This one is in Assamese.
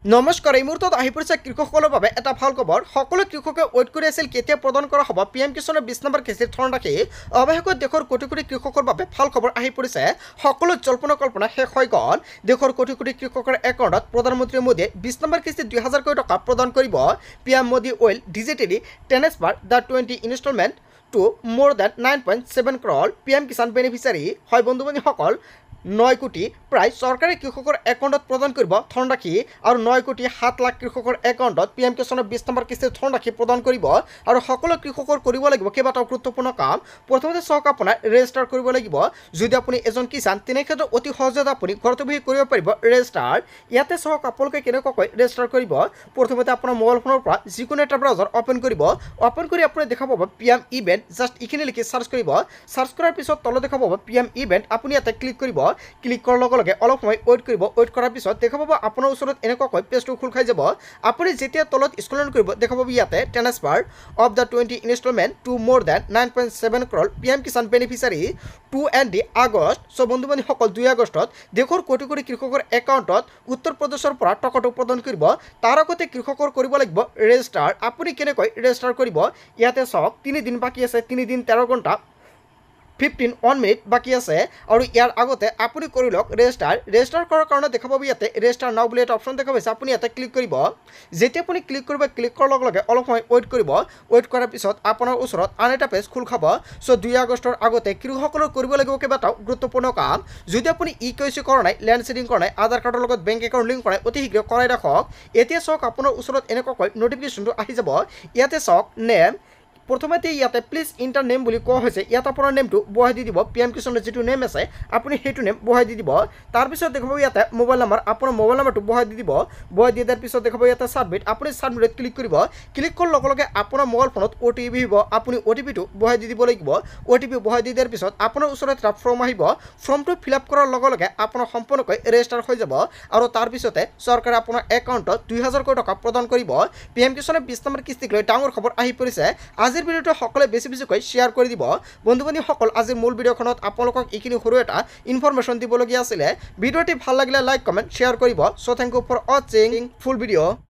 নমস্কাৰ। এই মুহূৰ্তত আহি পৰিছে কৃষকসকলৰ বাবে এটা ভাল খবৰ। সকলো কৃষকে ৱেইট কৰি আছিল কেতিয়া প্ৰদান কৰা হ'ব PM কিষাণৰ 20 নম্বৰ কিস্তিৰ ধনৰাশি। অৱশেষত দেশৰ কোটি কোটি কৃষকৰ বাবে ভাল খবৰ আহি পৰিছে। সকলো জল্পনা কল্পনা শেষ হৈ গ'ল। দেশৰ কোটি কোটি কৃষকৰ একাউণ্টত প্ৰধানমন্ত্ৰী মোদীয়ে 20 নম্বৰ কিস্তি 2000 কোটি টকা প্ৰদান কৰিব। PM Modi will digitally transfer the 20 installment to more than 9.7 crore PM Kisan beneficiary. হয় বন্ধু বান্ধৱীসকল, 9 কোটি প্ৰায় চৰকাৰে কৃষকৰ একাউণ্টত প্ৰদান কৰিব ধনৰাশি আৰু 9 কোটি 7 লাখ কৃষকৰ একাউণ্টত PM কিষাণৰ 20 নম্বৰ কিস্তিৰ ধনৰাশি প্ৰদান কৰিব। আৰু সকলো কৃষকৰ কৰিব লাগিব কেইবাটাও গুৰুত্বপূৰ্ণ কাম। প্ৰথমতে চাওক, আপোনাৰ ৰেজিষ্টাৰ কৰিব লাগিব। যদি আপুনি এজন কিষাণ, তেনেক্ষেত্ৰত অতি সহজতে আপুনি ঘৰতে বহি কৰিব পাৰিব ৰেজিষ্টাৰ। ইয়াতে চাওক আপোনালোকে কেনেকুৱাকৈ ৰেজিষ্টাৰ কৰিব। প্ৰথমতে আপোনাৰ মোবাইল ফোনৰ পৰা যিকোনো এটা ব্ৰাউজাৰ অ'পেন কৰিব। অ'পেন কৰি আপুনি দেখা পাব PM ইভেণ্ট। জাষ্ট এইখিনি লিখি চাৰ্চ কৰিব। চাৰ্চ কৰাৰ পিছত তলত দেখা পাব PM ইভেণ্ট। আপুনি ইয়াতে ক্লিক কৰিব। ক্লিক কৰাৰ লগে লগে অলপ সময় ৱেইট কৰিব। ৱেইট কৰাৰ পিছত দেখা পাব আপোনাৰ ওচৰত এনেকুৱাকৈ পেজটো খোল খাই যাব। আপুনি যেতিয়া তলত স্ক্ৰল কৰিব দেখা পাব ইয়াতে transfer of the 20 installment to more than 9.7 crore PM Kisan beneficiary to end August. চ' বন্ধু বান্ধৱীসকল, 2 আগষ্টত দেশৰ কোটি কোটি কৃষকৰ একাউণ্টত উত্তৰ প্ৰদেশৰ পৰা টকাটো প্ৰদান কৰিব। তাৰ আগতে কৃষকৰ কৰিব লাগিব ৰেজিষ্টাৰ। আপুনি কেনেকৈ ৰেজিষ্টাৰ কৰিব ইয়াতে চাওক। 3 দিন বাকী আছে, 3 দিন 13 ঘণ্টা 1 মিনিট বাকী আছে। আৰু ইয়াৰ আগতে আপুনি কৰি লওক ৰেজিষ্টাৰ। ৰেজিষ্টাৰ কৰাৰ কাৰণে দেখা পাব ইয়াতে ৰেজিষ্টাৰ নাও বুলি এটা অপশ্যন দেখা পাইছে। আপুনি ইয়াতে ক্লিক কৰিব। যেতিয়া আপুনি ক্লিক কৰিব, ক্লিক কৰাৰ লগে লগে অলপ সময় ৱেইট কৰিব। ৱেইট কৰাৰ পিছত আপোনাৰ ওচৰত আন এটা পেজ খোল খাব। চ' 2 আগষ্টৰ আগতে কৃষকসকলৰ কৰিব লাগিব কেইবাটাও গুৰুত্বপূৰ্ণ কাম। যদি আপুনি KYC কৰা নাই, লেণ্ড ছেডিং কৰা নাই, আধাৰ কাৰ্ডৰ লগত বেংক একাউণ্ট লিংক কৰা নাই, অতি শীঘ্ৰে কৰাই ৰাখক। এতিয়া চাওক, আপোনাৰ ওচৰত এনেকুৱাকৈ নটিফিকেশ্যনটো আহি যাব। ইয়াতে চাওক নেম। প্ৰথমতে ইয়াতে প্লিজ ইণ্টাৰ নেম বুলি কোৱা হৈছে। ইয়াত আপোনাৰ নেমটো বহাই দি দিব। PM কিষাণৰ যিটো নেম আছে আপুনি সেইটো নেম বহাই দি দিব। তাৰপিছত দেখাব ইয়াতে মোবাইল নাম্বাৰ। আপোনাৰ মোবাইল নাম্বাৰটো বহাই দি দিব। বহাই দি দিয়াৰ পিছত দেখাব ইয়াতে ছাবমিট। আপুনি ছাবমিটত ক্লিক কৰিব। ক্লিক কৰাৰ লগে লগে আপোনাৰ মোবাইল ফোনত OTP আহিব। আপুনি OTPটো বহাই দি দিব লাগিব। OTP বহাই দি দিয়াৰ পিছত আপোনাৰ ওচৰত এটা ফৰ্ম আহিব। ফৰ্মটো ফিল আপ কৰাৰ লগে লগে আপোনাৰ সম্পূৰ্ণকৈ ৰেজিষ্টাৰ হৈ যাব। আৰু তাৰপিছতে চৰকাৰে আপোনাৰ একাউণ্টত 2000 কোটি টকা প্ৰদান কৰিব। PM কিষাণৰ 20 নম্বৰ কিস্তিক লৈ ডাঙৰ খবৰ আহি পৰিছে। আজিৰ ভিডিঅ'টো সকলোৱে বেছিকৈ শ্বেয়াৰ কৰি দিব। বন্ধু বান্ধৱীসকল, আজিৰ মূল ভিডিঅ'খনত আপোনালোকক এইখিনি সৰু এটা ইনফৰমেশ্যন দিবলগীয়া আছিলে। ভিডিঅ'টি ভাল লাগিলে লাইক, কমেণ্ট, শ্বেয়াৰ কৰিব। চ' থেংক ইউ ফৰ ৱাচিং ফুল ভিডিঅ'।